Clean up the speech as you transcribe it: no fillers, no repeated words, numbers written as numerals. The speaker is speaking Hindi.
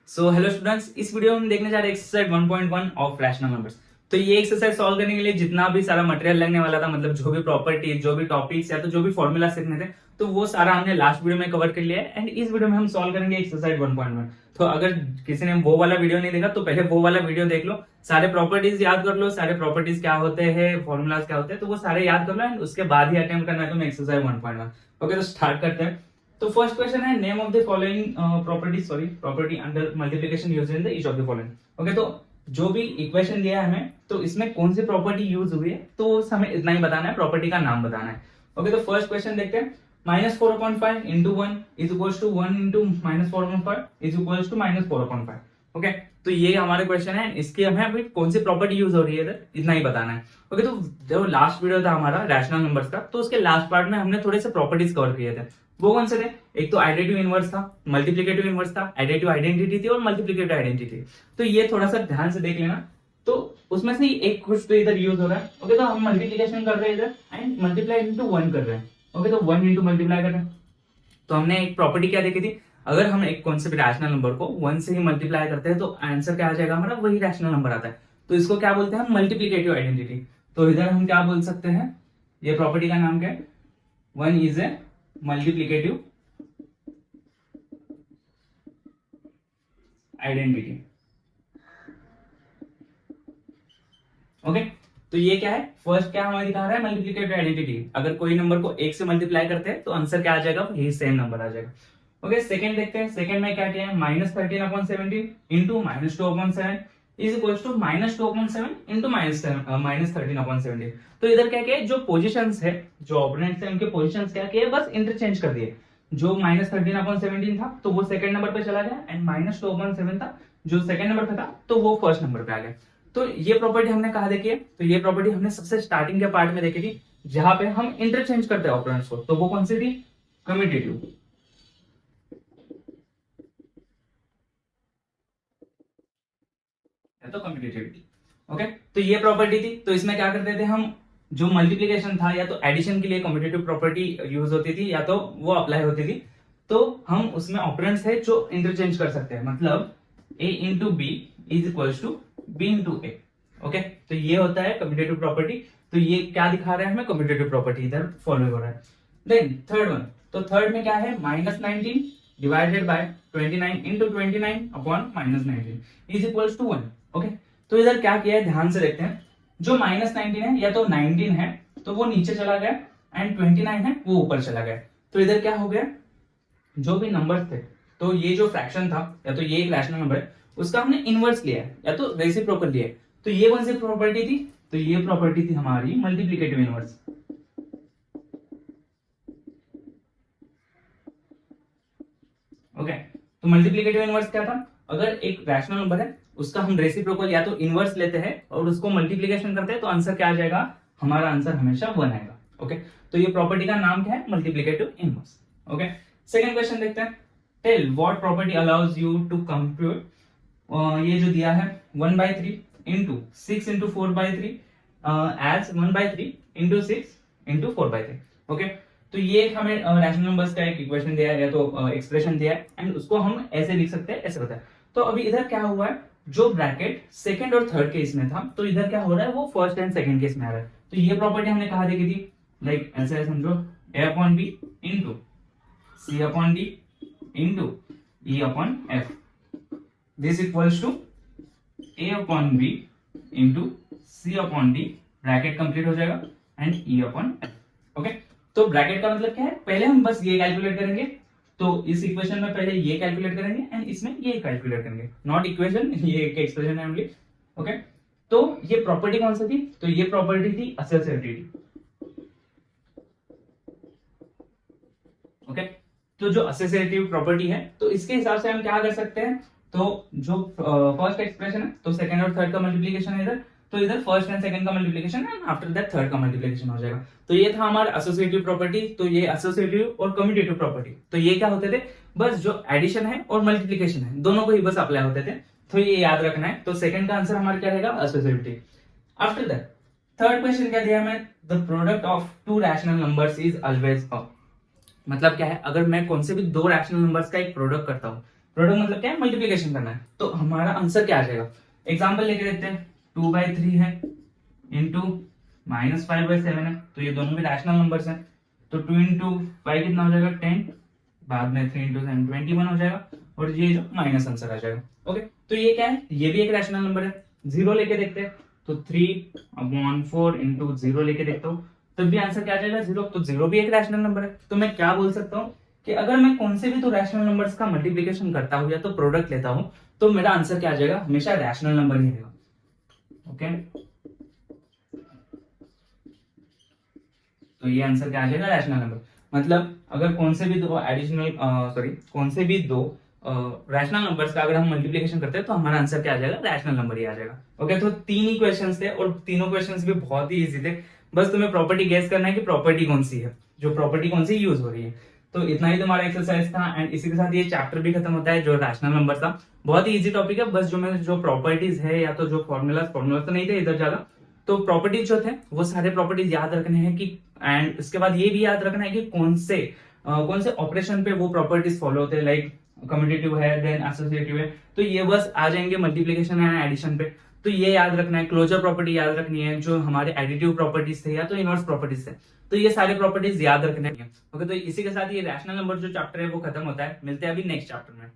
सो हेलो स्टूडेंट्स, इस वीडियो में हम देखने जा रहे हैं एक्सरसाइज 1.1 ऑफ रैशनल नंबर्स। तो ये एक्सरसाइज सॉल्व करने के लिए जितना भी सारा मटेरियल लगने वाला था, मतलब जो भी प्रॉपर्टी, जो भी टॉपिक्स या तो जो भी फॉर्मूला सीखने थे, तो वो सारा हमने लास्ट वीडियो में कवर कर लिया है। एंड इस वीडियो में हम सॉल्व करेंगे एक्सरसाइज 1.1। तो अगर किसी ने वो वाला वीडियो नहीं देखा तो पहले वो वाला वीडियो देख लो, सारे प्रॉपर्टीज याद कर लो, सारे प्रॉपर्टीज क्या होते हैं, फॉर्मूलाज क्या होते हैं, तो वो सारे याद कर लो एंड उसके बाद ही अटेम्प्ट करना है तुम्हें एक्सरसाइज 1.1। ओके, तो स्टार्ट करते हैं। तो फर्स्ट क्वेश्चन है name of the following property under multiplication used in the each of the following. Okay, तो जो भी इक्वेशन दिया है हमें, तो इसमें कौन सी प्रॉपर्टी यूज हुई है तो हमें इतना ही बताना है, प्रॉपर्टी का नाम बताना है। ओके, तो फर्स्ट क्वेश्चन देखते हैं। -4/5 into 1 is equals to 1 into -4/5 is equals to -4/5। Okay, तो ये हमारे क्वेश्चन है, इसकी हमें अभी कौन सी प्रॉपर्टी यूज हो रही है इधर, इतना ही बताना है। ओके, तो जो लास्ट वीडियो था हमारा रैशनल नंबर्स का, तो उसके लास्ट पार्ट में हमने थोड़े से प्रॉपर्टीज कवर किए थे। वो कौन से थे? एक तो एडिटिव इनवर्स था, मल्टीप्लिकेटिव इनवर्स था, एडिटिव आइडेंटिटी थी और मल्टीप्लिकेटिव आइडेंटिटी। तो ये थोड़ा सा ध्यान से देख लेना। तो उसमें से एक कुछ तो इधर यूज हो रहा है। ओके, तो हम मल्टीप्लिकेशन कर रहे हैं इधर एंड मल्टीप्लाई इंटू 1 कर रहे हैं। ओके, तो 1 इंटू मल्टीप्लाई कर रहे हैं। तो हमने एक प्रॉपर्टी क्या देखी थी, अगर हम एक कौन से भी रैशनल नंबर को 1 से ही मल्टीप्लाई करते हैं तो आंसर क्या आ जाएगा हमारा, वही रैशनल नंबर आता है। तो इसको क्या बोलते हैं, मल्टीप्लिकेटिव आइडेंटिटी। तो इधर हम क्या बोल सकते हैं, ये प्रॉपर्टी का नाम क्या है, 1 is a multiplicative identity. Okay, तो ये क्या है, फर्स्ट क्या हमें दिखा रहा है, मल्टीप्लिकेटिव आइडेंटिटी। अगर कोई नंबर को 1 से मल्टीप्लाई करते हैं तो आंसर क्या आ जाएगा, यही सेम नंबर आ जाएगा। ओके, सेकंड देखते हैं। सेकंड में क्या किया है, -13/17 into -2/7 is equals to -2/7 into -13/17। तो इधर क्या किया है, जो पोजीशंस है, जो ऑपोनेंट्स है, उनके पोजीशंस क्या किए, बस इंटरचेंज कर दिए। जो -13/17 था तो वो सेकंड नंबर पे चला गया एंड -2/7 था जो सेकंड नंबर पे था तो वो फर्स्ट नंबर पे आ गया। तो ये प्रॉपर्टी हमने कहा देखी है, तो ये प्रॉपर्टी हमने सबसे स्टार्टिंग के पार्ट में देखी थी, जहां पे हम इंटरचेंज करते हैं ऑपरेंड्स को। तो वो कौन सी थी, कम्यूटेटिव। तो कम्यूटेटिविटी। ओके, तो ये प्रॉपर्टी थी। तो इसमें क्या करते थे हम, जो मल्टीप्लिकेशन था या तो एडिशन के लिए कम्यूटेटिव प्रॉपर्टी यूज होती थी या तो वो अप्लाई होती थी। तो हम उसमें ऑपरेंड्स है जो इंटरचेंज कर सकते हैं, मतलब a into B is equals to B into A. Okay, तो ये होता है कम्यूटेटिव प्रॉपर्टी। तो ये क्या दिखा रहा है हमें, कम्यूटेटिव प्रॉपर्टी इधर फॉलो हो रहा है। देन थर्ड वन, तो थर्ड में क्या है, -19 divided by 29 into 29 upon -19 is equals to 1। Okay, तो इधर क्या किया है, ध्यान से देखते हैं। जो -19 है या तो 19 है तो वो नीचे चला गया एंड 29 है वो ऊपर चला गया। तो इधर क्या हो गया, जो भी नंबर्स थे, तो ये जो फ्रैक्शन था या तो ये एक रैशनल नंबर है, उसका हमने इनवर्स लिया है या तो रेसिप्रोकल लिया है। तो ये कौन सी प्रॉपर्टी थी, तो ये प्रॉपर्टी थी हमारी मल्टीप्लिकेटिव इनवर्स। ओके, तो मल्टीप्लिकेटिव इनवर्स क्या था, अगर एक रैशनल नंबर है उसका हम रेसिप्रोकल या तो इनवर्स लेते हैं और उसको मल्टीप्लिकेशन करते हैं तो आंसर क्या आ जाएगा, हमारा आंसर हमेशा 1 आएगा। ओके, तो ये प्रॉपर्टी का नाम क्या है, multiplicative inverse. Okay, second question देखते हैं। Tell what property allows you to compute, ये जो दिया है 1/3 into 6 into 4/3 as 1/3 into 6 into 4/3। Okay, तो ये एक हमें रैशनल नंबर्स का एक इक्वेशन दिया है या तो एक्सप्रेशन दिया है एंड उसको हम ऐसे लिख सकते हैं, ऐसे होता है। तो अभी इधर क्या हुआ है, जो ब्रैकेट सेकंड और थर्ड केस में था, तो इधर क्या हो रहा है, वो फर्स्ट एंड सेकंड केस में आ रहा है। तो ये प्रॉपर्टी हमने कहा देखी थी, लाइक ऐसे समझो, a upon B into C upon D into E upon F this equals to a upon B into C upon D, bracket complete हो जाएगा and E upon F. Okay, तो ब्रैकेट का मतलब क्या है, पहले हम बस ये कैलकुलेट करेंगे। तो इस इक्वेशन में पहले ये कैलकुलेट करेंगे एंड इसमें ये कैलकुलेट करेंगे, नॉट इक्वेशन, ये एक एक्सप्रेशन है ओनली। ओके, तो ये प्रॉपर्टी कौन सी थी, तो ये प्रॉपर्टी थी एसोसिएटिविटी। ओके, तो जो एसोसिएटिव प्रॉपर्टी है, तो इसके हिसाब से हम क्या कर सकते हैं, तो जो फर्स्ट एक्सप्रेशन है तो सेकंड और थर्ड का मल्टीप्लिकेशन है इधर, तो इधर फर्स्ट एंड सेकंड का मल्टीप्लिकेशन है, आफ्टर दैट थर्ड का मल्टीप्लिकेशन हो जाएगा। तो ये था हमारा एसोसिएटिव प्रॉपर्टी। तो ये एसोसिएटिव और कम्यूटेटिव प्रॉपर्टी, तो ये क्या होते थे, बस जो एडिशन है और मल्टीप्लिकेशन है दोनों को ही बस अप्लाई होते थे। तो ये याद रखना है। तो सेकंड का आंसर हमारा क्या रहेगा, associativity. After that third question क्या दिया हमें, the product of to rational numbers is always a, मतलब क्या है, अगर मैं कौन से भी दो रैशनल नंबर्स का एक प्रोडक्ट करता हूँ, प्रोडक्ट मतलब क्या है, मल्टीप्लीकेशन करना है। तो हमारा आंसर क्या आ जाएगा, एग्जाम्पल लेके देखते हैं। 2/3 है इंटू -5/7 है, तो ये दोनों भी रैशनल नंबर्स हैं। तो 2 इंटू 5 कितना हो जाएगा 10, बाद में 3 इंटू 7 21 हो जाएगा, और ये जो माइनस आंसर आ जाएगा। ओके, तो ये क्या है, ये भी एक रैशनल नंबर है। जीरो लेके देखते हैं, तो 3/4 इंटू 0 लेके देखता हूँ, तब भी आंसर क्या आ जाएगा 0। तो 0 भी एक रैशनल नंबर है। तो मैं क्या बोल सकता हूँ कि अगर मैं कौन से भी तो रैशनल नंबर्स का मल्टीप्लीकेशन करता हूँ या तो प्रोडक्ट लेता हूँ, तो मेरा आंसर क्या आ जाएगा, हमेशा रैशनल नंबर ही रहेगा। ओके, तो ये आंसर क्या आ जाएगा, रैशनल नंबर। मतलब अगर कौन से भी दो एडिशनल कौन से भी दो रैशनल नंबर्स का अगर हम मल्टीप्लिकेशन करते हैं तो हमारा आंसर क्या आ जाएगा, रैशनल नंबर ही आ जाएगा। ओके, तो 3 ही क्वेश्चंस थे और तीनों क्वेश्चंस भी बहुत ही इजी थे। बस तुम्हें प्रॉपर्टी गेस करना है कि प्रॉपर्टी कौन सी है, जो प्रॉपर्टी कौन सी यूज हो रही है। तो इतना ही तुम्हारा एक्सरसाइज था, एंड इसी के साथ ये चैप्टर भी खत्म होता है जो रैशनल नंबर था। बहुत ही इजी टॉपिक है, बस जो प्रॉपर्टीज है या तो जो फॉर्मूला तो नहीं थे इधर ज्यादा, तो प्रॉपर्टीज जो थे वो सारे प्रॉपर्टीज याद रखने हैं कि, एंड इसके बाद ये भी याद रखना है कि कौन से ऑपरेशन पे वो प्रॉपर्टीज फॉलो होते हैं, लाइक कम्यूटेटिव है, देन एसोसिएटिव है, तो ये बस आ जाएंगे मल्टीप्लीकेशन एंड एडिशन पे। तो ये याद रखना है, क्लोजर प्रॉपर्टी याद रखनी है, जो हमारे एडिटिव प्रॉपर्टीज थे या तो इनवर्स प्रॉपर्टीज थे, तो ये सारे प्रॉपर्टीज याद रखने हैं। ओके, तो इसी के साथ ये रैशनल नंबर जो चैप्टर है वो खत्म होता है। मिलते हैं अभी नेक्स्ट चैप्टर में।